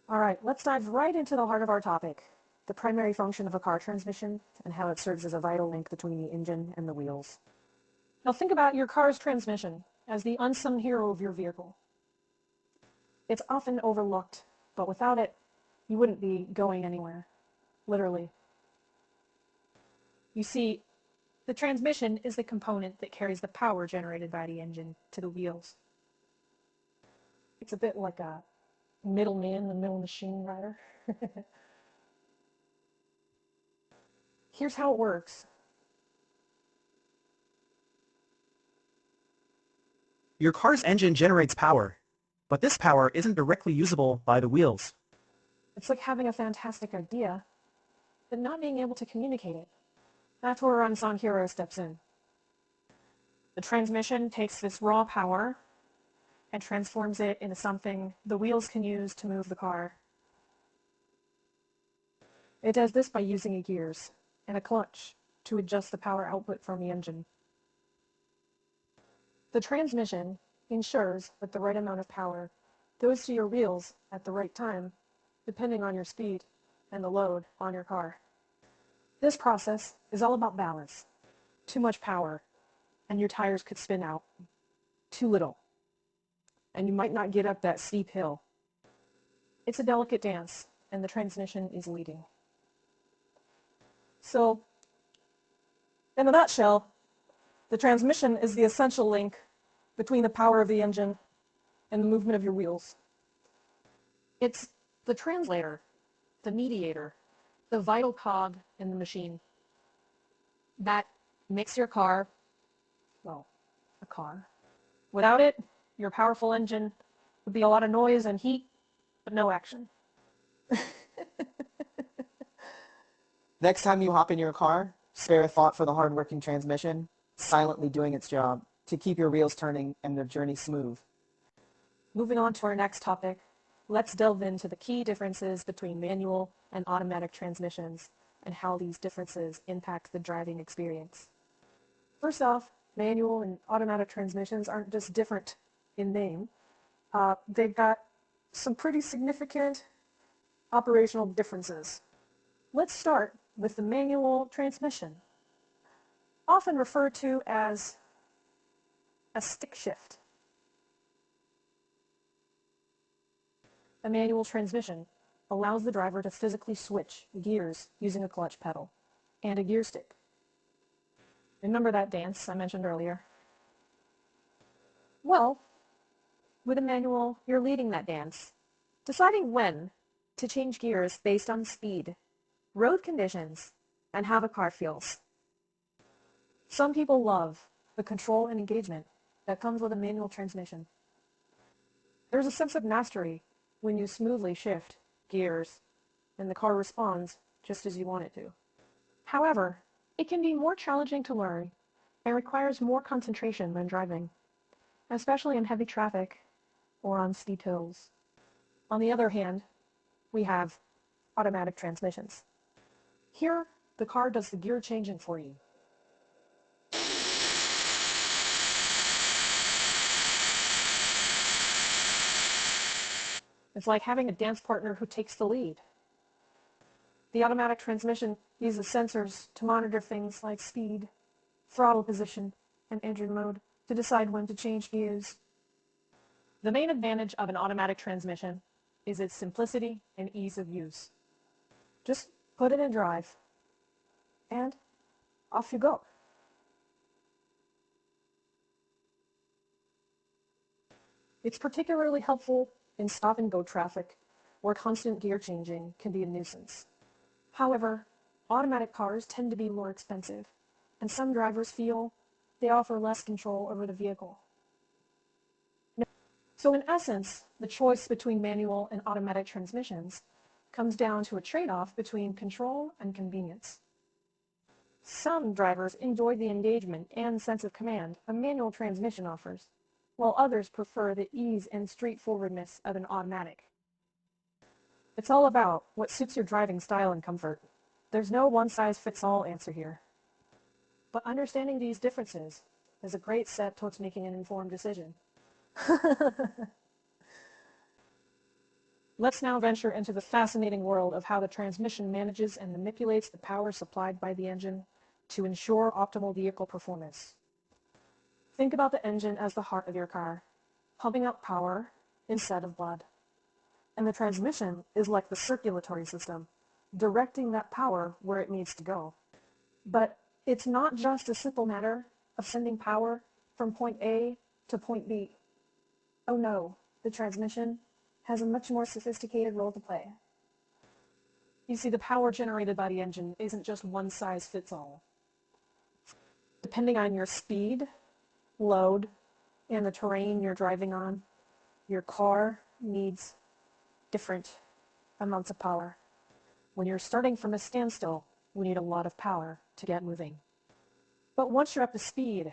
Alright, let's dive right into the heart of our topic, the primary function of a car transmission and how it serves as a vital link between the engine and the wheels. Now think about your car's transmission as the unsung hero of your vehicle. It's often overlooked, but without it, you wouldn't be going anywhere, literally. You see, the transmission is the component that carries the power generated by the engine to the wheels. It's a bit like a middleman, the middle machine rider. Here's how it works. Your car's engine generates power, but this power isn't directly usable by the wheels. It's like having a fantastic idea, but not being able to communicate it. That's where our unsung hero steps in. The transmission takes this raw power and transforms it into something the wheels can use to move the car. It does this by using gears and a clutch to adjust the power output from the engine. The transmission ensures that the right amount of power goes to your wheels at the right time, depending on your speed and the load on your car. This process is all about balance. Too much power, and your tires could spin out. Too little, and you might not get up that steep hill. It's a delicate dance, and the transmission is leading. So, in a nutshell, the transmission is the essential link between the power of the engine and the movement of your wheels. It's the translator, the mediator, the vital cog in the machine that makes your car, well, a car. Without it, your powerful engine would be a lot of noise and heat, but no action. Next time you hop in your car, spare a thought for the hard-working transmission, silently doing its job to keep your wheels turning and the journey smooth. Moving on to our next topic, let's delve into the key differences between manual and automatic transmissions and how these differences impact the driving experience. First off, manual and automatic transmissions aren't just different in name. They've got some pretty significant operational differences. Let's start with the manual transmission, often referred to as a stick shift. A manual transmission allows the driver to physically switch gears using a clutch pedal and a gear stick. Remember that dance I mentioned earlier? Well, with a manual, you're leading that dance, deciding when to change gears based on speed, road conditions, and how the car feels. Some people love the control and engagement that comes with a manual transmission. There's a sense of mastery when you smoothly shift gears and the car responds just as you want it to. However, it can be more challenging to learn and requires more concentration when driving, especially in heavy traffic or on steep hills. On the other hand, we have automatic transmissions. Here, the car does the gear changing for you. It's like having a dance partner who takes the lead. The automatic transmission uses sensors to monitor things like speed, throttle position, and engine mode to decide when to change gears. The main advantage of an automatic transmission is its simplicity and ease of use. Just put it in drive, and off you go. It's particularly helpful in stop-and-go traffic, where constant gear changing can be a nuisance. However, automatic cars tend to be more expensive, and some drivers feel they offer less control over the vehicle. So in essence, the choice between manual and automatic transmissions comes down to a trade-off between control and convenience. Some drivers enjoy the engagement and sense of command a manual transmission offers, while others prefer the ease and straightforwardness of an automatic. It's all about what suits your driving style and comfort. There's no one-size-fits-all answer here. But understanding these differences is a great step towards making an informed decision. Let's now venture into the fascinating world of how the transmission manages and manipulates the power supplied by the engine to ensure optimal vehicle performance. Think about the engine as the heart of your car, pumping out power instead of blood. And the transmission is like the circulatory system, directing that power where it needs to go. But it's not just a simple matter of sending power from point A to point B. Oh no, the transmission has a much more sophisticated role to play. You see, the power generated by the engine isn't just one size fits all. Depending on your speed, load, and the terrain you're driving on, your car needs different amounts of power. When you're starting from a standstill, we need a lot of power to get moving. But once you're up to speed,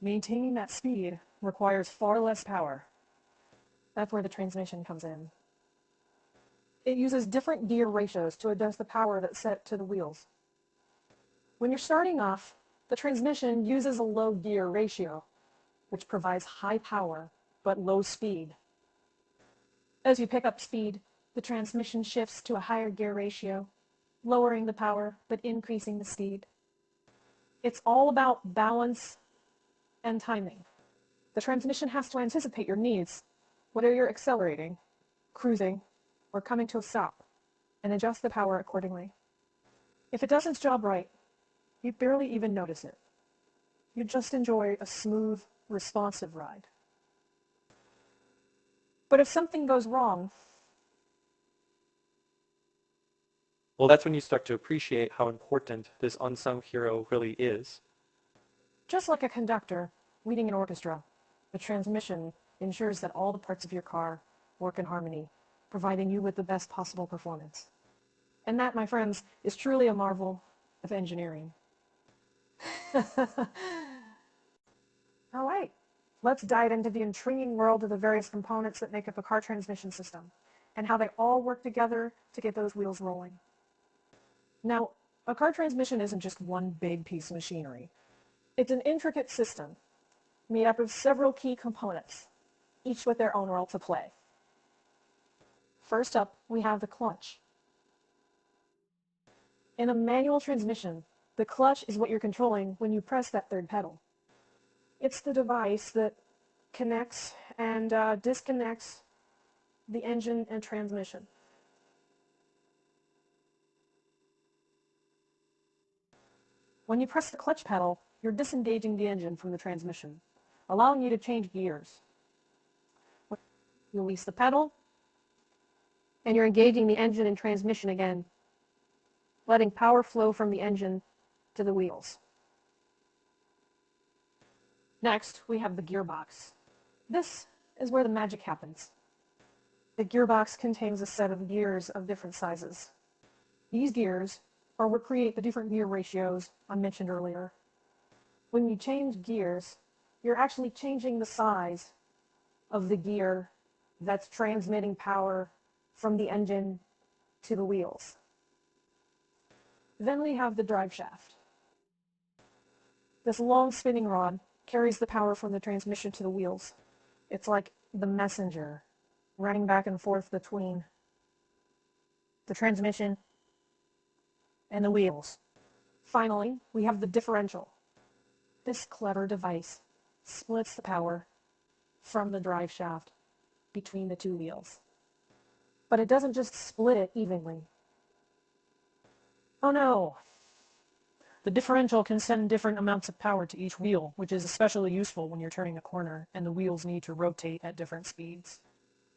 maintaining that speed requires far less power. That's where the transmission comes in. It uses different gear ratios to adjust the power that's set to the wheels. When you're starting off, the transmission uses a low gear ratio, which provides high power but low speed. As you pick up speed, the transmission shifts to a higher gear ratio, lowering the power but increasing the speed. It's all about balance and timing. The transmission has to anticipate your needs, whether you're accelerating, cruising, or coming to a stop, and adjust the power accordingly. If it does its job right, you barely even notice it. You just enjoy a smooth, responsive ride. But if something goes wrong, Well, that's when you start to appreciate how important this unsung hero really is. just like a conductor leading an orchestra, the transmission ensures that all the parts of your car work in harmony, providing you with the best possible performance. And that, my friends, is truly a marvel of engineering. All right, let's dive into the intriguing world of the various components that make up a car transmission system and how they all work together to get those wheels rolling. Now, a car transmission isn't just one big piece of machinery. It's an intricate system made up of several key components, each with their own role to play. First up, we have the clutch. In a manual transmission, the clutch is what you're controlling when you press that third pedal. It's the device that connects and disconnects the engine and transmission. When you press the clutch pedal, you're disengaging the engine from the transmission, allowing you to change gears. You release the pedal, and you're engaging the engine and transmission again, letting power flow from the engine to the wheels. Next, we have the gearbox. This is where the magic happens. The gearbox contains a set of gears of different sizes. These gears are what create the different gear ratios I mentioned earlier. When you change gears, you're actually changing the size of the gear that's transmitting power from the engine to the wheels. Then we have the drive shaft. This long spinning rod carries the power from the transmission to the wheels. It's like the messenger running back and forth between the transmission and the wheels. Finally, we have the differential. This clever device splits the power from the drive shaft between the two wheels. But it doesn't just split it evenly. Oh no! The differential can send different amounts of power to each wheel, which is especially useful when you're turning a corner and the wheels need to rotate at different speeds.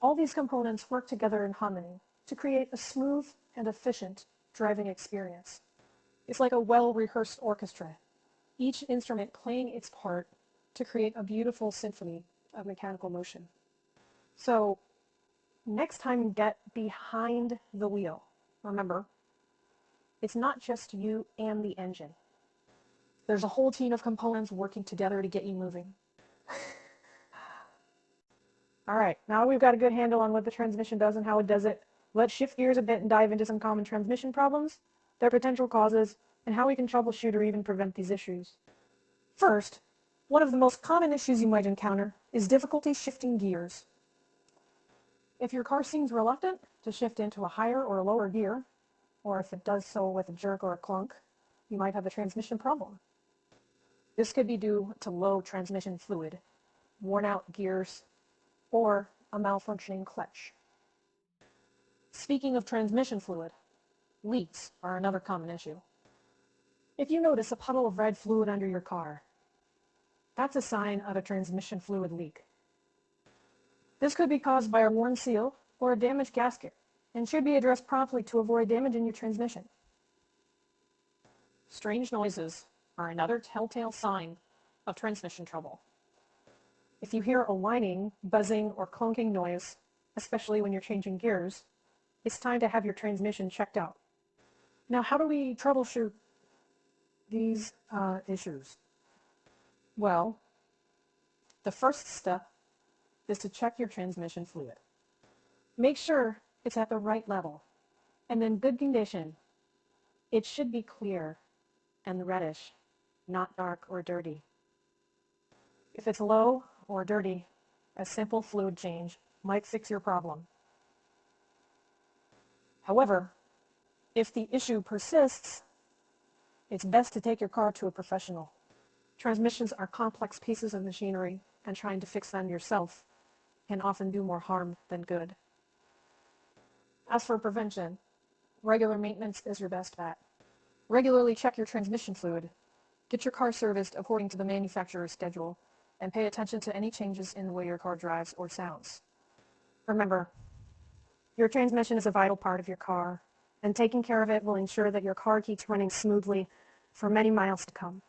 All these components work together in harmony to create a smooth and efficient driving experience. It's like a well-rehearsed orchestra, each instrument playing its part to create a beautiful symphony of mechanical motion. So, next time you get behind the wheel, remember, it's not just you and the engine. There's a whole team of components working together to get you moving. All right, now we've got a good handle on what the transmission does and how it does it. Let's shift gears a bit and dive into some common transmission problems, their potential causes, and how we can troubleshoot or even prevent these issues. First, one of the most common issues you might encounter is difficulty shifting gears. If your car seems reluctant to shift into a higher or a lower gear, or if it does so with a jerk or a clunk, you might have a transmission problem. This could be due to low transmission fluid, worn out gears, or a malfunctioning clutch. Speaking of transmission fluid, leaks are another common issue. If you notice a puddle of red fluid under your car, that's a sign of a transmission fluid leak. This could be caused by a worn seal or a damaged gasket and should be addressed promptly to avoid damaging your transmission. Strange noises are another telltale sign of transmission trouble. If you hear a whining, buzzing, or clunking noise, especially when you're changing gears, it's time to have your transmission checked out. Now, how do we troubleshoot these issues? Well, the first step is to check your transmission fluid. Make sure it's at the right level and in good condition. It should be clear and reddish, not dark or dirty. If it's low or dirty, a simple fluid change might fix your problem. However, if the issue persists, it's best to take your car to a professional. Transmissions are complex pieces of machinery, and trying to fix them yourself can often do more harm than good. As for prevention, regular maintenance is your best bet. Regularly check your transmission fluid, get your car serviced according to the manufacturer's schedule, and pay attention to any changes in the way your car drives or sounds. Remember, your transmission is a vital part of your car, and taking care of it will ensure that your car keeps running smoothly for many miles to come.